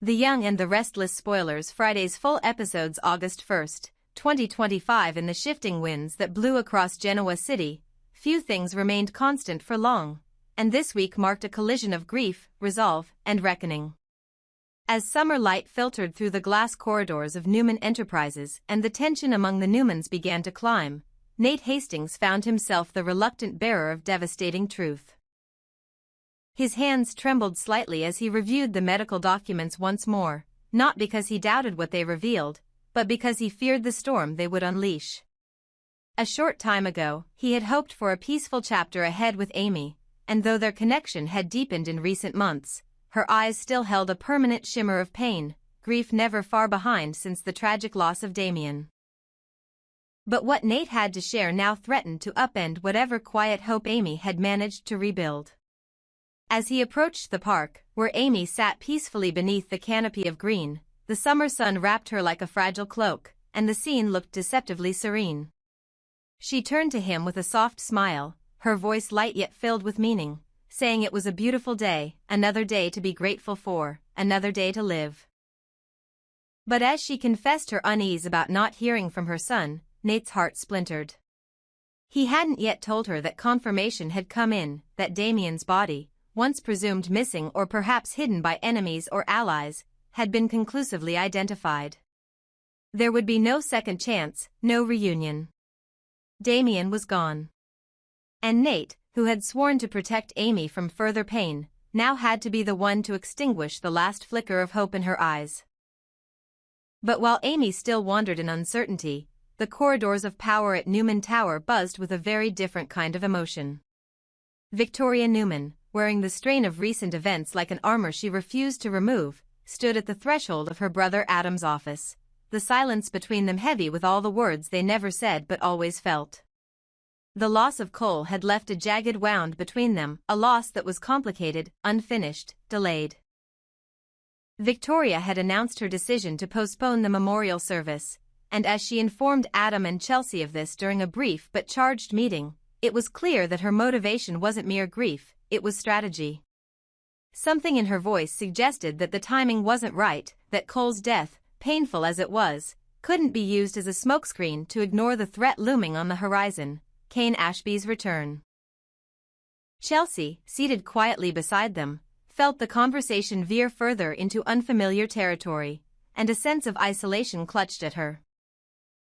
The Young and the Restless spoilers Friday's full episodes August 1st, 2025. In the shifting winds that blew across Genoa City, few things remained constant for long, and this week marked a collision of grief, resolve, and reckoning. As summer light filtered through the glass corridors of Newman Enterprises and the tension among the Newmans began to climb, Nate Hastings found himself the reluctant bearer of devastating truth. His hands trembled slightly as he reviewed the medical documents once more, not because he doubted what they revealed, but because he feared the storm they would unleash. A short time ago, he had hoped for a peaceful chapter ahead with Amy, and though their connection had deepened in recent months, her eyes still held a permanent shimmer of pain, grief never far behind since the tragic loss of Damien. But what Nate had to share now threatened to upend whatever quiet hope Amy had managed to rebuild. As he approached the park, where Amy sat peacefully beneath the canopy of green, the summer sun wrapped her like a fragile cloak, and the scene looked deceptively serene. She turned to him with a soft smile, her voice light yet filled with meaning, saying it was a beautiful day, another day to be grateful for, another day to live. But as she confessed her unease about not hearing from her son, Nate's heart splintered. He hadn't yet told her that confirmation had come in, that Damien's body, once presumed missing or perhaps hidden by enemies or allies, had been conclusively identified. There would be no second chance, no reunion. Damien was gone. And Nate, who had sworn to protect Amy from further pain, now had to be the one to extinguish the last flicker of hope in her eyes. But while Amy still wandered in uncertainty, the corridors of power at Newman Tower buzzed with a very different kind of emotion. Victoria Newman, wearing the strain of recent events like an armor she refused to remove, stood at the threshold of her brother Adam's office, the silence between them heavy with all the words they never said but always felt. The loss of Cole had left a jagged wound between them, a loss that was complicated, unfinished, delayed. Victoria had announced her decision to postpone the memorial service, and as she informed Adam and Chelsea of this during a brief but charged meeting, it was clear that her motivation wasn't mere grief, it was strategy. Something in her voice suggested that the timing wasn't right, that Cole's death, painful as it was, couldn't be used as a smokescreen to ignore the threat looming on the horizon, Kane Ashby's return. Chelsea, seated quietly beside them, felt the conversation veer further into unfamiliar territory, and a sense of isolation clutched at her.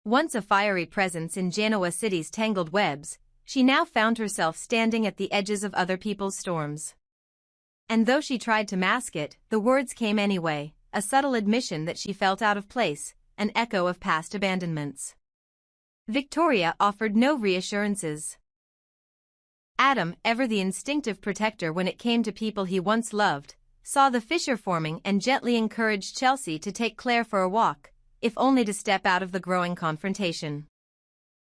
Once a fiery presence in Genoa City's tangled webs, she now found herself standing at the edges of other people's storms. And though she tried to mask it, the words came anyway, a subtle admission that she felt out of place, an echo of past abandonments. Victoria offered no reassurances. Adam, ever the instinctive protector when it came to people he once loved, saw the fissure forming and gently encouraged Chelsea to take Claire for a walk, if only to step out of the growing confrontation.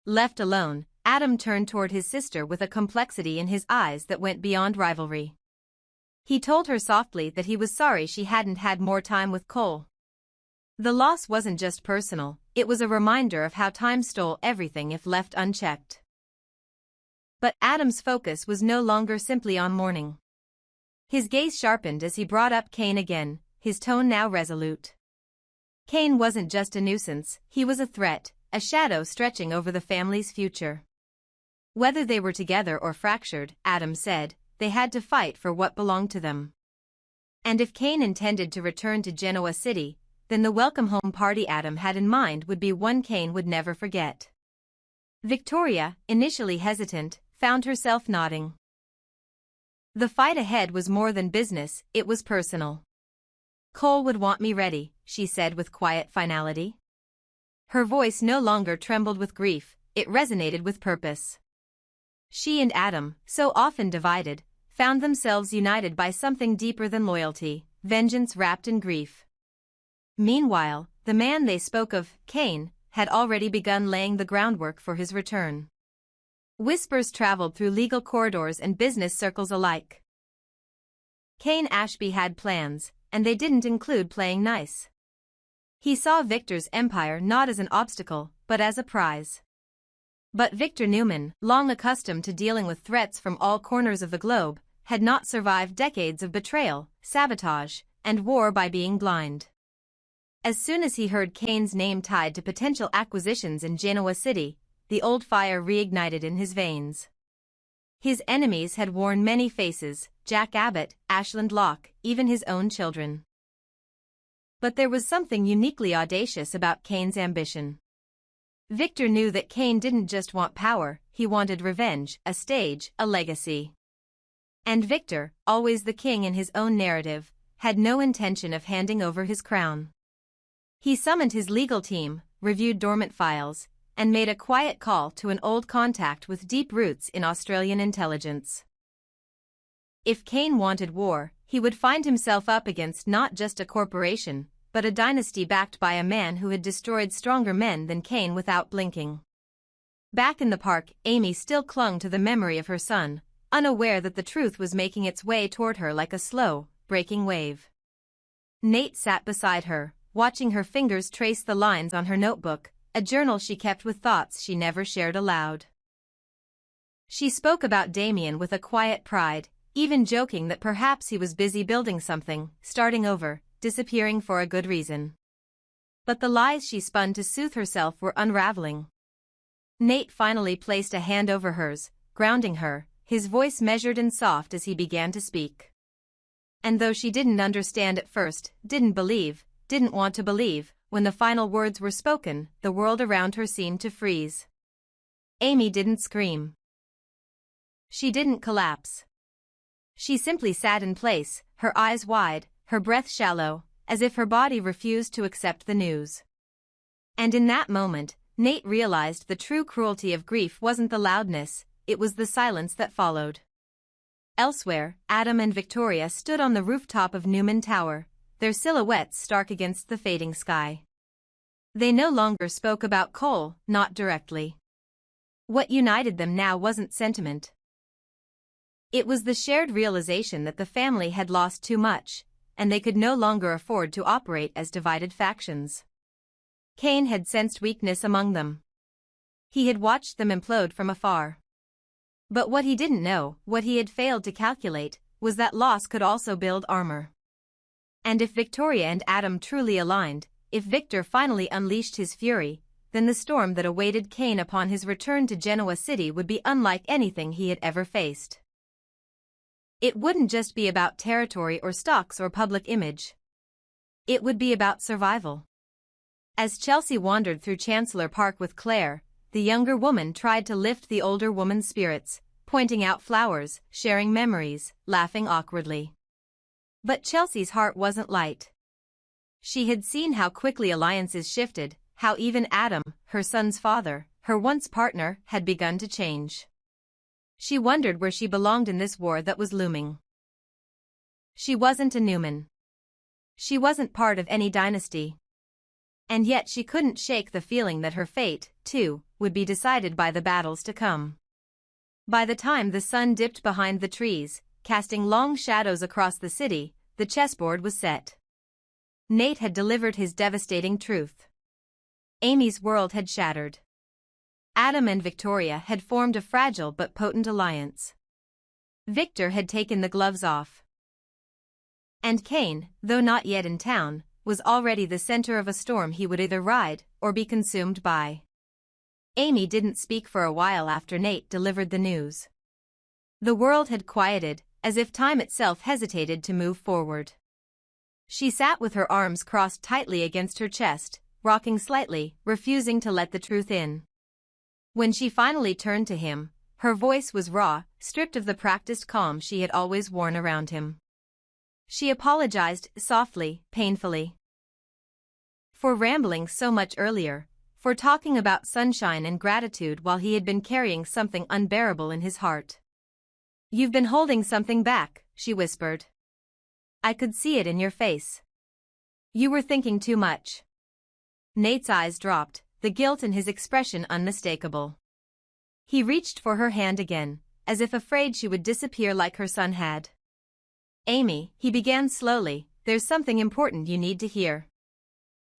Left alone, Adam turned toward his sister with a complexity in his eyes that went beyond rivalry. He told her softly that he was sorry she hadn't had more time with Cole. The loss wasn't just personal, it was a reminder of how time stole everything if left unchecked. But Adam's focus was no longer simply on mourning. His gaze sharpened as he brought up Kane again, his tone now resolute. Kane wasn't just a nuisance, he was a threat, a shadow stretching over the family's future. Whether they were together or fractured, Adam said, they had to fight for what belonged to them. And if Kane intended to return to Genoa City, then the welcome home party Adam had in mind would be one Kane would never forget. Victoria, initially hesitant, found herself nodding. The fight ahead was more than business, it was personal. Cole would want me ready, she said with quiet finality. Her voice no longer trembled with grief, it resonated with purpose. She and Adam, so often divided, found themselves united by something deeper than loyalty, vengeance wrapped in grief. Meanwhile, the man they spoke of, Kane, had already begun laying the groundwork for his return. Whispers traveled through legal corridors and business circles alike. Kane Ashby had plans, and they didn't include playing nice. He saw Victor's empire not as an obstacle, but as a prize. But Victor Newman, long accustomed to dealing with threats from all corners of the globe, had not survived decades of betrayal, sabotage, and war by being blind. As soon as he heard Kane's name tied to potential acquisitions in Genoa City, the old fire reignited in his veins. His enemies had worn many faces: Jack Abbott, Ashland Locke, even his own children. But there was something uniquely audacious about Kane's ambition. Victor knew that Kane didn't just want power, he wanted revenge, a stage, a legacy. And Victor, always the king in his own narrative, had no intention of handing over his crown. He summoned his legal team, reviewed dormant files, and made a quiet call to an old contact with deep roots in Australian intelligence. If Kane wanted war, he would find himself up against not just a corporation, but a dynasty backed by a man who had destroyed stronger men than Kane without blinking. Back in the park, Amy still clung to the memory of her son, unaware that the truth was making its way toward her like a slow, breaking wave. Nate sat beside her, watching her fingers trace the lines on her notebook, a journal she kept with thoughts she never shared aloud. She spoke about Damien with a quiet pride, even joking that perhaps he was busy building something, starting over, disappearing for a good reason. But the lies she spun to soothe herself were unraveling. Nate finally placed a hand over hers, grounding her, his voice measured and soft as he began to speak. And though she didn't understand at first, didn't want to believe, when the final words were spoken, the world around her seemed to freeze. Amy didn't scream. She didn't collapse. She simply sat in place, her eyes wide, her breath shallow, as if her body refused to accept the news. And in that moment, Nate realized the true cruelty of grief wasn't the loudness, it was the silence that followed. Elsewhere, Adam and Victoria stood on the rooftop of Newman Tower, their silhouettes stark against the fading sky. They no longer spoke about Cole, not directly. What united them now wasn't sentiment. It was the shared realization that the family had lost too much, and they could no longer afford to operate as divided factions. Kane had sensed weakness among them. He had watched them implode from afar. But what he didn't know, what he had failed to calculate, was that loss could also build armor. And if Victoria and Adam truly aligned, if Victor finally unleashed his fury, then the storm that awaited Kane upon his return to Genoa City would be unlike anything he had ever faced. It wouldn't just be about territory or stocks or public image. It would be about survival. As Chelsea wandered through Chancellor Park with Claire, the younger woman tried to lift the older woman's spirits, pointing out flowers, sharing memories, laughing awkwardly. But Chelsea's heart wasn't light. She had seen how quickly alliances shifted, how even Adam, her son's father, her once partner, had begun to change. She wondered where she belonged in this war that was looming. She wasn't a Newman. She wasn't part of any dynasty. And yet she couldn't shake the feeling that her fate, too, would be decided by the battles to come. By the time the sun dipped behind the trees, casting long shadows across the city, the chessboard was set. Nate had delivered his devastating truth. Amy's world had shattered. Adam and Victoria had formed a fragile but potent alliance. Victor had taken the gloves off. And Kane, though not yet in town, was already the center of a storm he would either ride or be consumed by. Amy didn't speak for a while after Nate delivered the news. The world had quieted, as if time itself hesitated to move forward. She sat with her arms crossed tightly against her chest, rocking slightly, refusing to let the truth in. When she finally turned to him, her voice was raw, stripped of the practiced calm she had always worn around him. She apologized, softly, painfully. For rambling so much earlier, for talking about sunshine and gratitude while he had been carrying something unbearable in his heart. "You've been holding something back," she whispered. "I could see it in your face. You were thinking too much." Nate's eyes dropped, the guilt in his expression unmistakable. He reached for her hand again, as if afraid she would disappear like her son had. "Amy," he began slowly, "there's something important you need to hear.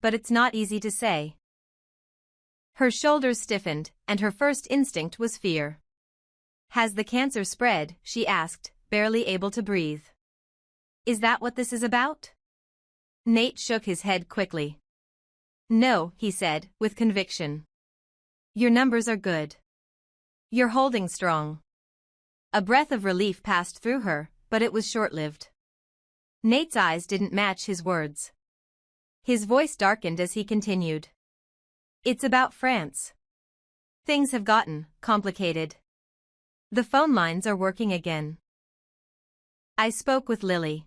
But it's not easy to say." Her shoulders stiffened, and her first instinct was fear. "Has the cancer spread?" she asked, barely able to breathe. "Is that what this is about?" Nate shook his head quickly. No, he said, with conviction. Your numbers are good. You're holding strong. A breath of relief passed through her, but it was short-lived. Nate's eyes didn't match his words. His voice darkened as he continued. It's about France. Things have gotten complicated. The phone lines are working again. I spoke with Lily.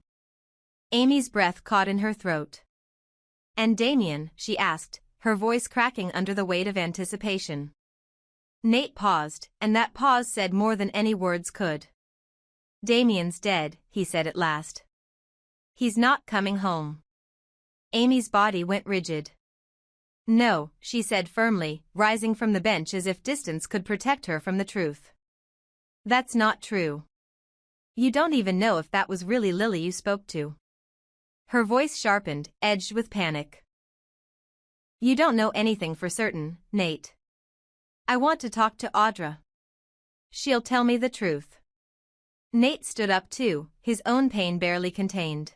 Amy's breath caught in her throat. And Damien, she asked, her voice cracking under the weight of anticipation. Nate paused, and that pause said more than any words could. Damien's dead, he said at last. He's not coming home. Amy's body went rigid. No, she said firmly, rising from the bench as if distance could protect her from the truth. That's not true. You don't even know if that was really Lily you spoke to. Her voice sharpened, edged with panic. You don't know anything for certain, Nate. I want to talk to Audra. She'll tell me the truth. Nate stood up too, his own pain barely contained.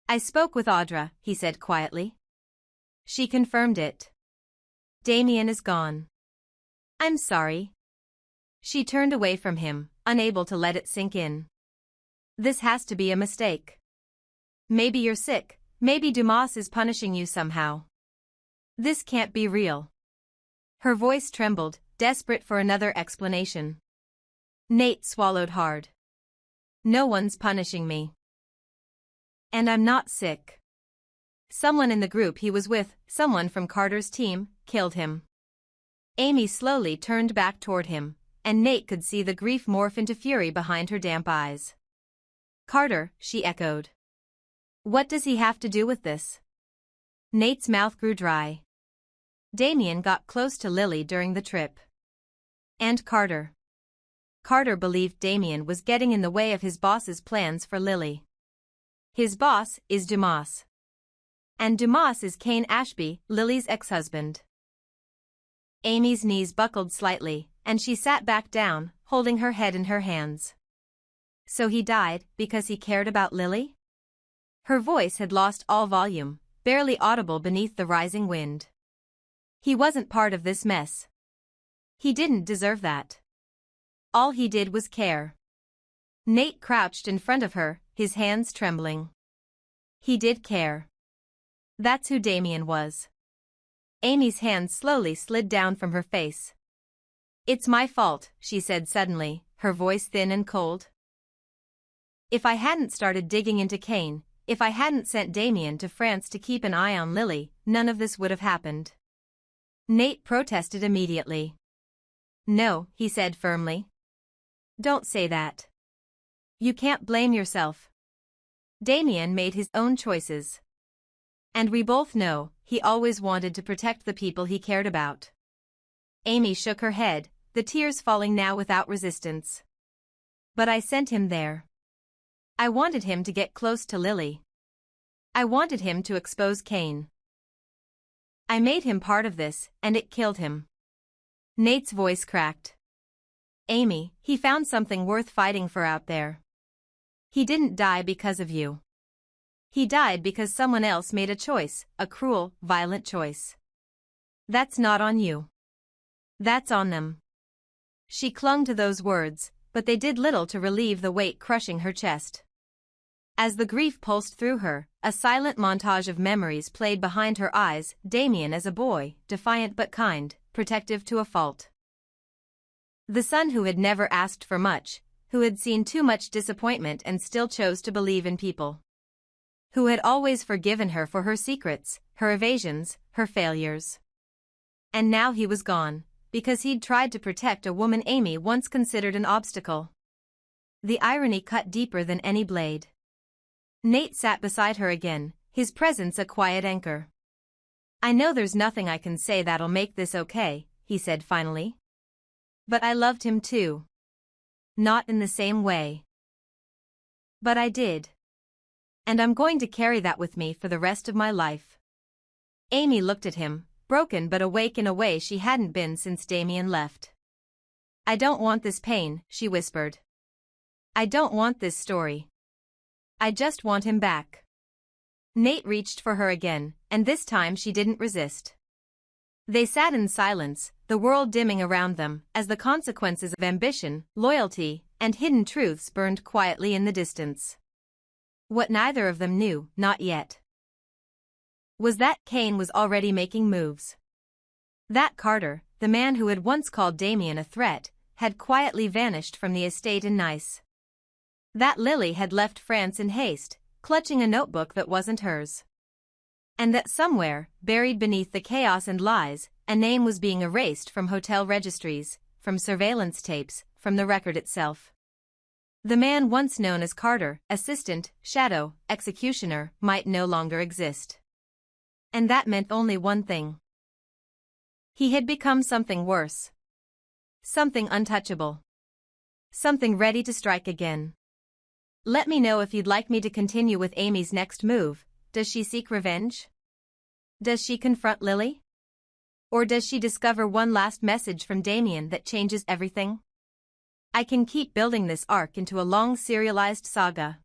I spoke with Audra, he said quietly. She confirmed it. Damien is gone. I'm sorry. She turned away from him, unable to let it sink in. This has to be a mistake. Maybe you're sick, maybe Dumas is punishing you somehow. This can't be real. Her voice trembled, desperate for another explanation. Nate swallowed hard. No one's punishing me. And I'm not sick. Someone in the group he was with, someone from Carter's team, killed him. Amy slowly turned back toward him, and Nate could see the grief morph into fury behind her damp eyes. Carter, she echoed. What does he have to do with this? Nate's mouth grew dry. Damien got close to Lily during the trip. And Carter. Carter believed Damien was getting in the way of his boss's plans for Lily. His boss is Dumas. And Dumas is Kane Ashby, Lily's ex-husband. Amy's knees buckled slightly, and she sat back down, holding her head in her hands. So he died because he cared about Lily? Her voice had lost all volume, barely audible beneath the rising wind. He wasn't part of this mess. He didn't deserve that. All he did was care. Nate crouched in front of her, his hands trembling. He did care. That's who Damien was. Amy's hand slowly slid down from her face. It's my fault, she said suddenly, her voice thin and cold. If I hadn't started digging into Kane, if I hadn't sent Damien to France to keep an eye on Lily, none of this would have happened. Nate protested immediately. No, he said firmly. Don't say that. You can't blame yourself. Damien made his own choices. And we both know, he always wanted to protect the people he cared about. Amy shook her head, the tears falling now without resistance. But I sent him there. I wanted him to get close to Lily. I wanted him to expose Kane. I made him part of this, and it killed him. Nate's voice cracked. Amy, he found something worth fighting for out there. He didn't die because of you. He died because someone else made a choice, a cruel, violent choice. That's not on you. That's on them. She clung to those words, but they did little to relieve the weight crushing her chest. As the grief pulsed through her, a silent montage of memories played behind her eyes, Damien as a boy, defiant but kind, protective to a fault. The son who had never asked for much, who had seen too much disappointment and still chose to believe in people. Who had always forgiven her for her secrets, her evasions, her failures. And now he was gone, because he'd tried to protect a woman Amy once considered an obstacle. The irony cut deeper than any blade. Nate sat beside her again, his presence a quiet anchor. I know there's nothing I can say that'll make this okay, he said finally. But I loved him too. Not in the same way. But I did. And I'm going to carry that with me for the rest of my life. Amy looked at him, broken but awake in a way she hadn't been since Damien left. I don't want this pain, she whispered. I don't want this story. I just want him back. Nate reached for her again, and this time she didn't resist. They sat in silence, the world dimming around them, as the consequences of ambition, loyalty, and hidden truths burned quietly in the distance. What neither of them knew, not yet, was that Kane was already making moves. That Carter, the man who had once called Damien a threat, had quietly vanished from the estate in Nice. That Lily had left France in haste, clutching a notebook that wasn't hers. And that somewhere, buried beneath the chaos and lies, a name was being erased from hotel registries, from surveillance tapes, from the record itself. The man once known as Carter, assistant, shadow, executioner, might no longer exist. And that meant only one thing. He had become something worse. Something untouchable. Something ready to strike again. Let me know if you'd like me to continue with Amy's next move. Does she seek revenge? Does she confront Lily? Or does she discover one last message from Damien that changes everything? I can keep building this arc into a long serialized saga.